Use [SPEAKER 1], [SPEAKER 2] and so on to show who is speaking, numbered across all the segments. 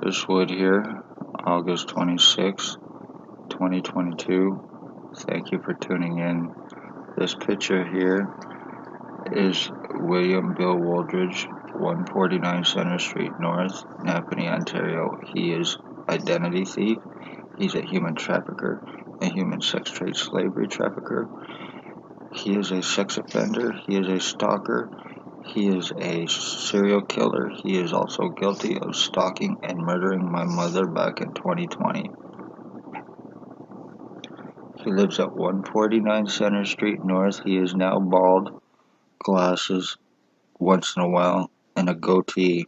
[SPEAKER 1] Chris Wood here, August 26, 2022. Thank you for tuning in. This picture here is William Bill Wooldridge, 149 Center Street North, Napanee, Ontario. He is identity thief. He's a human trafficker, a human sex trade slavery trafficker. He is a sex offender. He is a stalker. He is a serial killer. He is also guilty of stalking and murdering my mother back in 2020. He lives at 149 Center Street North. He is now bald, glasses once in a while, and a goatee.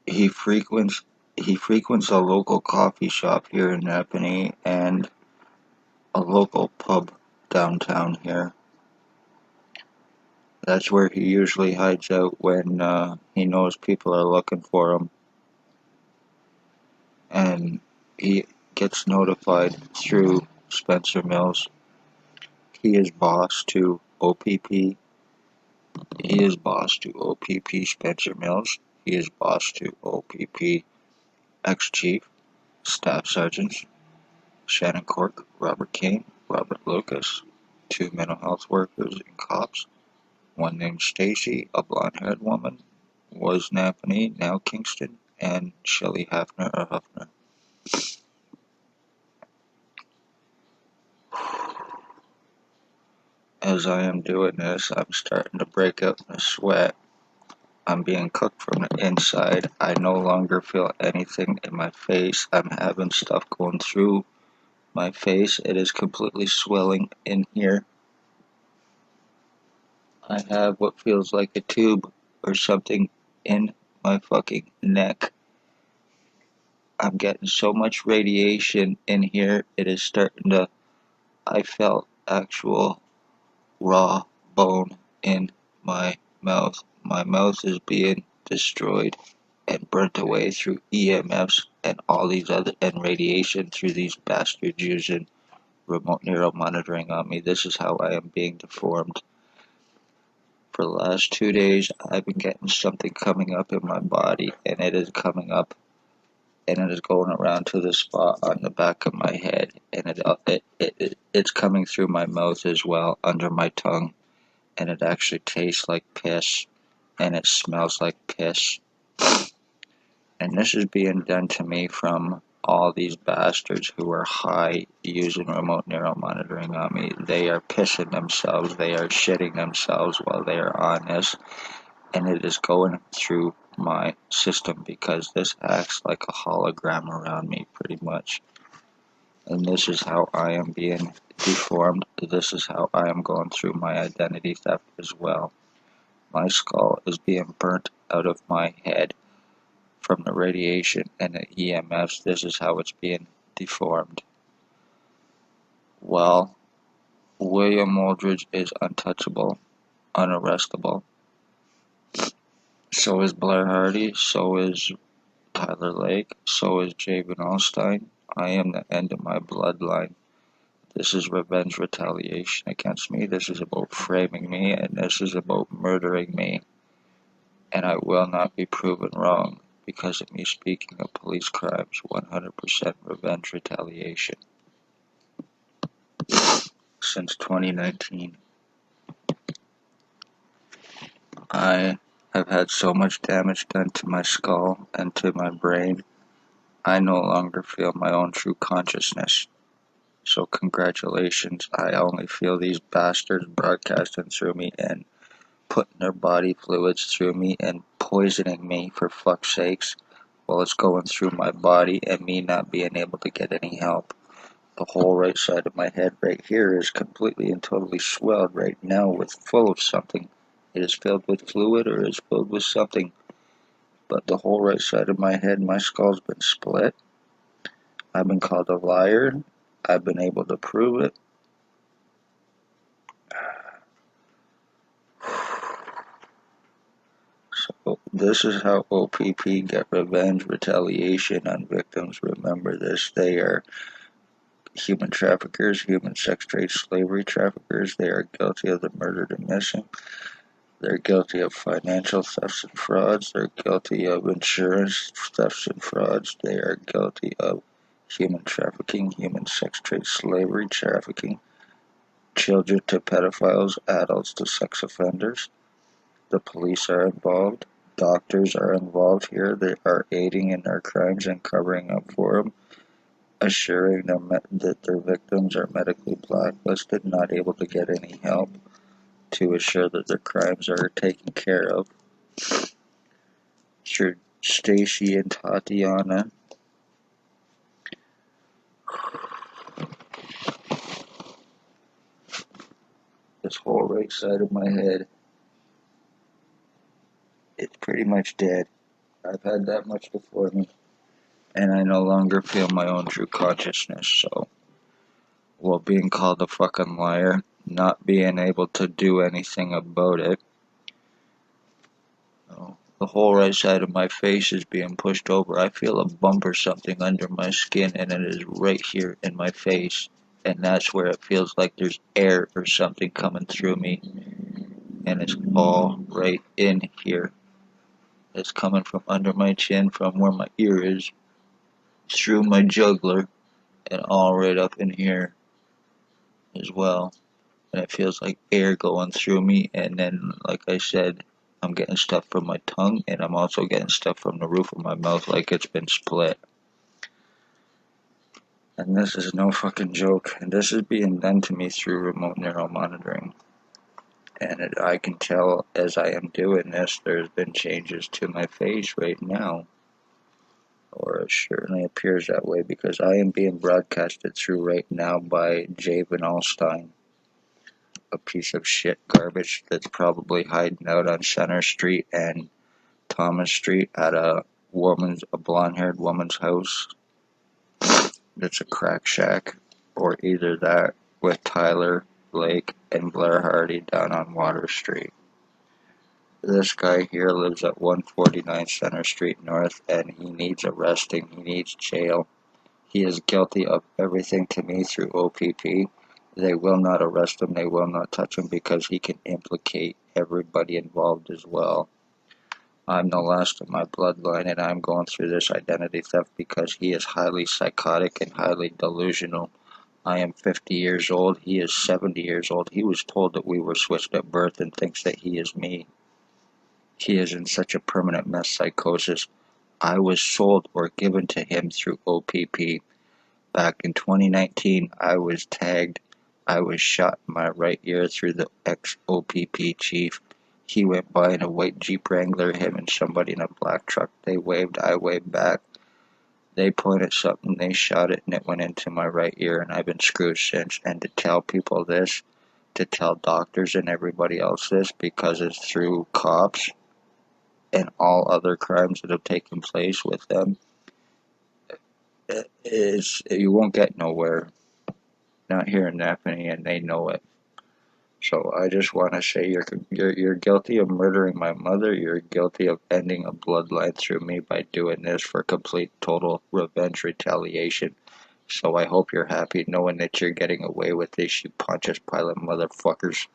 [SPEAKER 1] He frequents a local coffee shop here in Napanee and a local pub downtown here. That's where he usually hides out when he knows people are looking for him. And he gets notified through Spencer Mills. He is boss to O.p.p. He is boss to O.p.p. Spencer Mills. He is boss to O.p.p. ex-chief, staff sergeants, Shannon Cork, Robert Kane, Robert Lucas, 2 mental health workers and cops, one named Stacy, a blonde-haired woman, was Napanee, now Kingston, and Shelley Hafner or Huffner. As I am doing this, I'm starting to break out in a sweat. I'm being cooked from the inside. I no longer feel anything in my face. I'm having stuff going through my face. It is completely swelling in here. I have what feels like a tube or something in my fucking neck. I'm getting so much radiation in here. It is starting to... I felt actual raw bone in my mouth. My mouth is being destroyed and burnt away through EMFs and all these other and radiation through these bastards using remote neural monitoring on me. This is how I am being deformed. For the last 2 days, I've been getting something coming up in my body, and it is coming up, and it is going around to the spot on the back of my head, and it's coming through my mouth as well, under my tongue, and it actually tastes like piss, and it smells like piss. And this is being done to me from all these bastards who are high using remote neural monitoring on me. They are pissing themselves, they are shitting themselves while they are on this, and it is going through my system because this acts like a hologram around me pretty much. And this is how I am being deformed. This is how I am going through my identity theft as well. My skull is being burnt out of my head from the radiation and the EMFs. This is how it's being deformed. Well, William Wooldridge is untouchable, unarrestable. So is Blair Hardy, so is Tyler Lake, so is Javen Alstein. I am the end of my bloodline. This is revenge retaliation against me. This is about framing me, and this is about murdering me. And I will not be proven wrong because of me speaking of police crimes. 100% revenge retaliation. Since 2019, I have had so much damage done to my skull and to my brain, I no longer feel my own true consciousness. So congratulations, I only feel these bastards broadcasting through me and putting their body fluids through me and poisoning me for fuck's sakes while it's going through my body and me not being able to get any help. The whole right side of my head right here is completely and totally swelled right now with full of something. It is filled with fluid or it is filled with something. But the whole right side of my head, my skull's been split. I've been called a liar. I've been able to prove it. So this is how O.p.p. get revenge retaliation on victims. Remember this. They are human traffickers, human sex trade slavery traffickers. They are guilty of the murdered and missing. They're guilty of financial thefts and frauds. They're guilty of insurance thefts and frauds. They are guilty of human trafficking, human sex trade, slavery, trafficking, children to pedophiles, adults to sex offenders. The police are involved. Doctors are involved here. They are aiding in their crimes and covering up for them, assuring them that their victims are medically blacklisted, not able to get any help, to assure that their crimes are taken care of. Sure, Stacy and Tatiana. This whole right side of my head, it's pretty much dead. I've had that much before me, and I no longer feel my own true consciousness, so, well, being called a fucking liar, not being able to do anything about it, the whole right side of my face is being pushed over. I feel a bump or something under my skin, and it is right here in my face, and that's where it feels like there's air or something coming through me, and it's all right in here. It's coming from under my chin, from where my ear is, through my jugular, and all right up in here as well. And it feels like air going through me, and then, like I said, I'm getting stuff from my tongue, and I'm also getting stuff from the roof of my mouth like it's been split. And this is no fucking joke, and this is being done to me through remote neural monitoring. And I can tell as I am doing this, there's been changes to my face right now. Or it certainly appears that way, because I am being broadcasted through right now by Javen Allstein, a piece of shit garbage that's probably hiding out on Center Street and Thomas Street at a blonde-haired woman's house. It's a crack shack, or either that with Tyler Lake and Blair Hardy down on Water Street. This guy here lives at 149 Center Street North, and he needs arresting. He needs jail. He is guilty of everything to me through O.p.p. They will not arrest him. They will not touch him because he can implicate everybody involved as well. I'm the last of my bloodline, and I'm going through this identity theft because he is highly psychotic and highly delusional. I am 50 years old. He is 70 years old. He was told that we were switched at birth and thinks that he is me. He is in such a permanent mess psychosis. I was sold or given to him through O.p.p. Back in 2019, I was tagged. I was shot in my right ear through the ex-O.p.p chief. He went by in a white Jeep Wrangler, him and somebody in a black truck. They waved, I waved back. They pointed something, they shot it, and it went into my right ear, and I've been screwed since. And to tell people this, to tell doctors and everybody else this, because it's through cops and all other crimes that have taken place with them, you won't get nowhere. Not here in Napanee, and they know it. So I just want to say you're guilty of murdering my mother. You're guilty of ending a bloodline through me by doing this for complete, total revenge retaliation. So I hope you're happy knowing that you're getting away with this, you Pontius Pilate motherfuckers.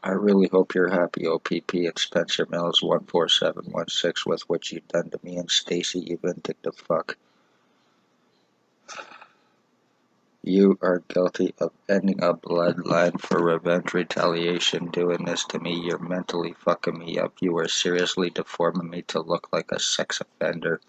[SPEAKER 1] I really hope you're happy, O.p.p. and Spencer Mills 14716, with what you've done to me and Stacy, you vindictive fuck. You are guilty of ending a bloodline for revenge retaliation, doing this to me. You're mentally fucking me up. You are seriously deforming me to look like a sex offender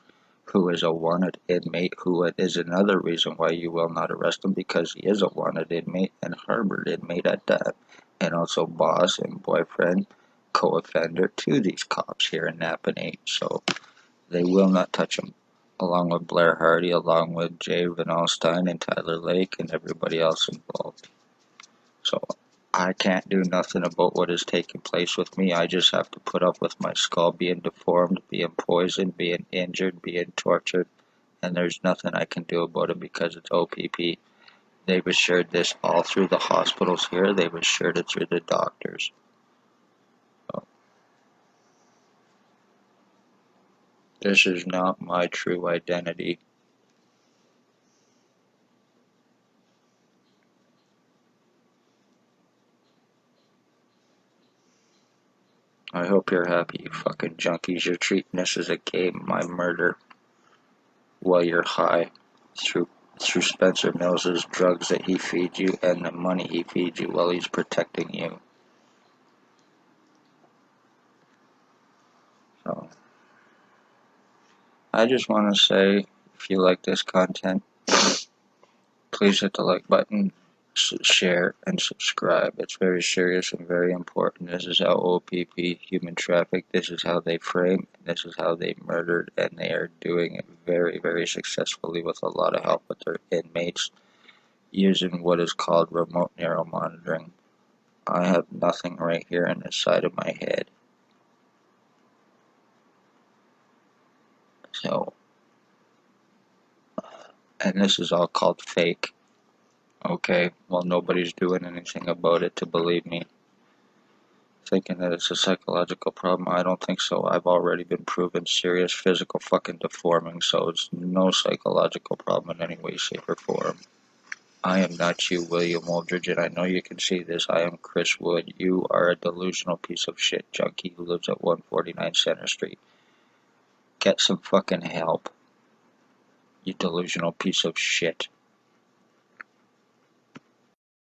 [SPEAKER 1] who is a wanted inmate, who is another reason why you will not arrest him, because he is a wanted inmate and harbored inmate at that, and also boss and boyfriend, co-offender to these cops here in Napanee. So they will not touch him, along with Blair Hardy, along with Jay Van Alstyne and Tyler Lake and everybody else involved. So I can't do nothing about what is taking place with me. I just have to put up with my skull being deformed, being poisoned, being injured, being tortured, and there's nothing I can do about it because it's O.p.p. They've assured this all through the hospitals here. They've assured it through the doctors. So, this is not my true identity. I hope you're happy, you fucking junkies. You're treating this as a game, my murder, while you're high. Through Spencer Mills's drugs that he feeds you and the money he feeds you while he's protecting you. So, I just want to say, if you like this content, please hit the like button, share, and subscribe. It's very serious and very important. This is how O.p.p. human traffic. This is how they frame. This is how they murdered, and they are doing it very, very successfully with a lot of help with their inmates using what is called remote neuromonitoring. I have nothing right here on the side of my head. So, and this is all called fake. Okay, well, nobody's doing anything about it to believe me. Thinking that it's a psychological problem, I don't think so. I've already been proven serious physical fucking deforming, so it's no psychological problem in any way, shape, or form. I am not you, William Aldridge, and I know you can see this. I am Chris Wood. You are a delusional piece of shit junkie who lives at 149 Center Street. Get some fucking help, you delusional piece of shit.